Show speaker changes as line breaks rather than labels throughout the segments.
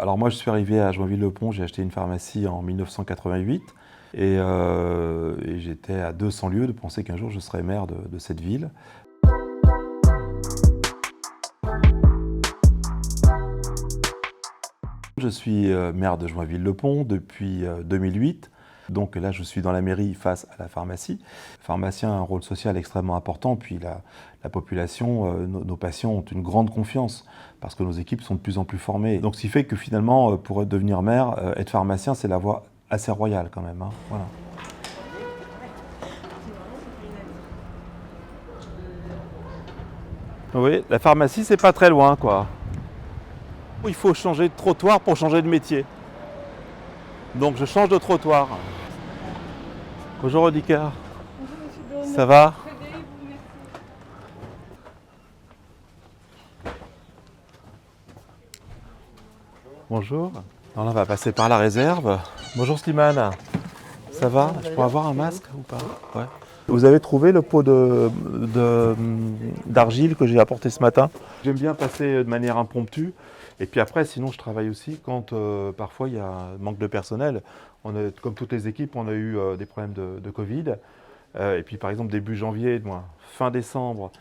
Alors moi, je suis arrivé à Joinville-le-Pont, j'ai acheté une pharmacie en 1988 et j'étais à 200 lieues de penser qu'un jour je serais maire de cette ville. Je suis maire de Joinville-le-Pont depuis 2008. Donc là, je suis dans la mairie face à la pharmacie. Le pharmacien a un rôle social extrêmement important, puis la population, nos patients ont une grande confiance parce que nos équipes sont de plus en plus formées. Donc ce qui fait que finalement, pour devenir maire, être pharmacien, c'est la voie assez royale quand même, hein. Voilà. Oui, la pharmacie, c'est pas très loin, quoi. Il faut changer de trottoir pour changer de métier. Donc je change de trottoir. Bonjour Odika.
Bonjour Monsieur Bonnet.
Ça va?
Très bien, et vous, merci.
Bonjour. Alors là, on va passer par la réserve. Bonjour Slimane. Ça va? Je pourrais avoir un masque ou pas? Ouais. Vous avez trouvé le pot d'argile que j'ai apporté ce matin? J'aime bien passer de manière impromptue. Et puis après, sinon, je travaille aussi quand parfois il y a un manque de personnel. Comme toutes les équipes, on a eu des problèmes de Covid. Et puis par exemple, début janvier, fin décembre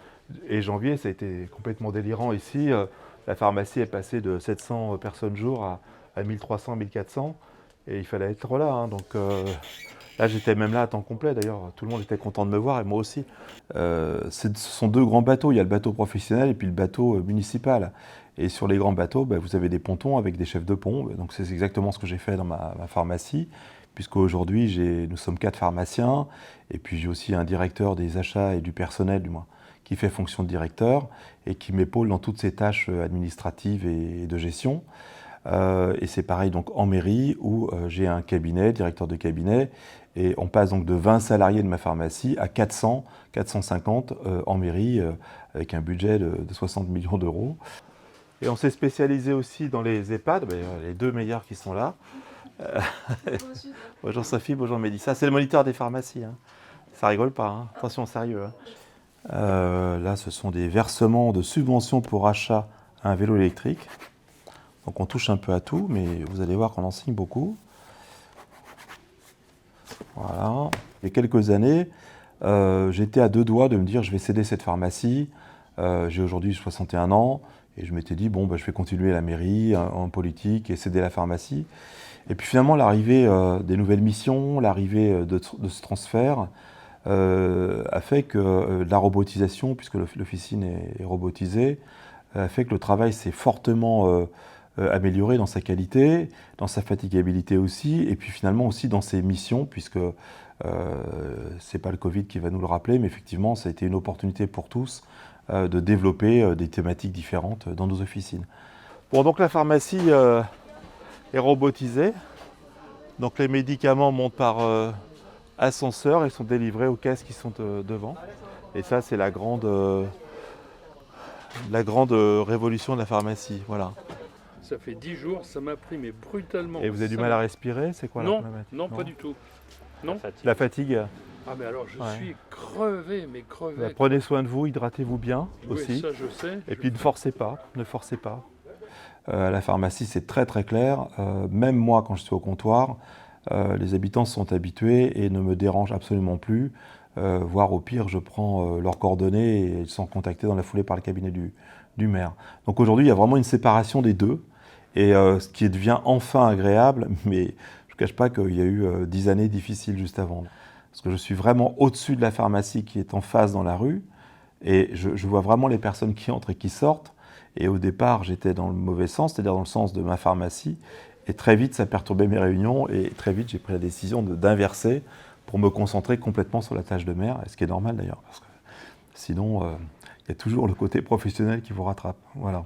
et janvier, ça a été complètement délirant ici. La pharmacie est passée de 700 personnes jour à 1300, 1400. Et il fallait être là, hein. Donc là, j'étais même là à temps complet. D'ailleurs, tout le monde était content de me voir et moi aussi. Ce sont deux grands bateaux. Il y a le bateau professionnel et puis le bateau municipal. Et sur les grands bateaux, vous avez des pontons avec des chefs de pont. Donc c'est exactement ce que j'ai fait dans ma pharmacie, puisqu'aujourd'hui, nous sommes 4 pharmaciens. Et puis j'ai aussi un directeur des achats et du personnel, du moins, qui fait fonction de directeur et qui m'épaule dans toutes ces tâches administratives et de gestion. Et c'est pareil donc en mairie où j'ai un cabinet, directeur de cabinet, et on passe donc de 20 salariés de ma pharmacie à 400, 450 en mairie avec un budget de 60 millions d'euros. Et on s'est spécialisé aussi dans les EHPAD, les deux meilleurs qui sont là. Bonjour Sophie, bonjour Mélissa. C'est le moniteur des pharmacies, hein. Ça rigole pas, hein. Attention, sérieux, hein. Là, ce sont des versements de subventions pour achat à un vélo électrique. Donc on touche un peu à tout, mais vous allez voir qu'on en signe beaucoup. Voilà. Il y a quelques années, j'étais à deux doigts de me dire je vais céder cette pharmacie. J'ai aujourd'hui 61 ans et je m'étais dit je vais continuer la mairie en politique et céder la pharmacie. Et puis finalement l'arrivée des nouvelles missions, l'arrivée de ce transfert a fait que la robotisation, puisque l'officine est robotisée, a fait que le travail s'est fortement amélioré dans sa qualité, dans sa fatigabilité aussi, et puis finalement aussi dans ses missions, puisque c'est pas le Covid qui va nous le rappeler, mais effectivement ça a été une opportunité pour tous de développer des thématiques différentes dans nos officines. Bon, donc la pharmacie est robotisée, donc les médicaments montent par ascenseur et sont délivrés aux caisses qui sont devant, et ça c'est la grande révolution de la pharmacie, voilà.
Ça fait 10 jours, ça m'a pris mais brutalement.
Et vous avez du mal à respirer, c'est quoi la problématique?
Non, pas du tout. Non.
La fatigue.
Ah mais alors je suis crevé, mais crevé.
Prenez soin de vous, hydratez-vous bien aussi.
Oui, ça je sais.
Et puis ne forcez pas. La pharmacie, c'est très très clair. Même moi, quand je suis au comptoir, les habitants sont habitués et ne me dérangent absolument plus. Voire au pire, je prends leurs coordonnées et ils sont contactés dans la foulée par le cabinet du maire. Donc aujourd'hui, il y a vraiment une séparation des deux. Et ce qui devient enfin agréable, mais je ne cache pas qu'il y a eu 10 années difficiles juste avant. Parce que je suis vraiment au-dessus de la pharmacie qui est en face dans la rue, et je vois vraiment les personnes qui entrent et qui sortent. Et au départ, j'étais dans le mauvais sens, c'est-à-dire dans le sens de ma pharmacie, et très vite, ça perturbait mes réunions, et très vite, j'ai pris la décision d'inverser pour me concentrer complètement sur la tâche de maire, ce qui est normal d'ailleurs, parce que sinon, il y a toujours le côté professionnel qui vous rattrape. Voilà.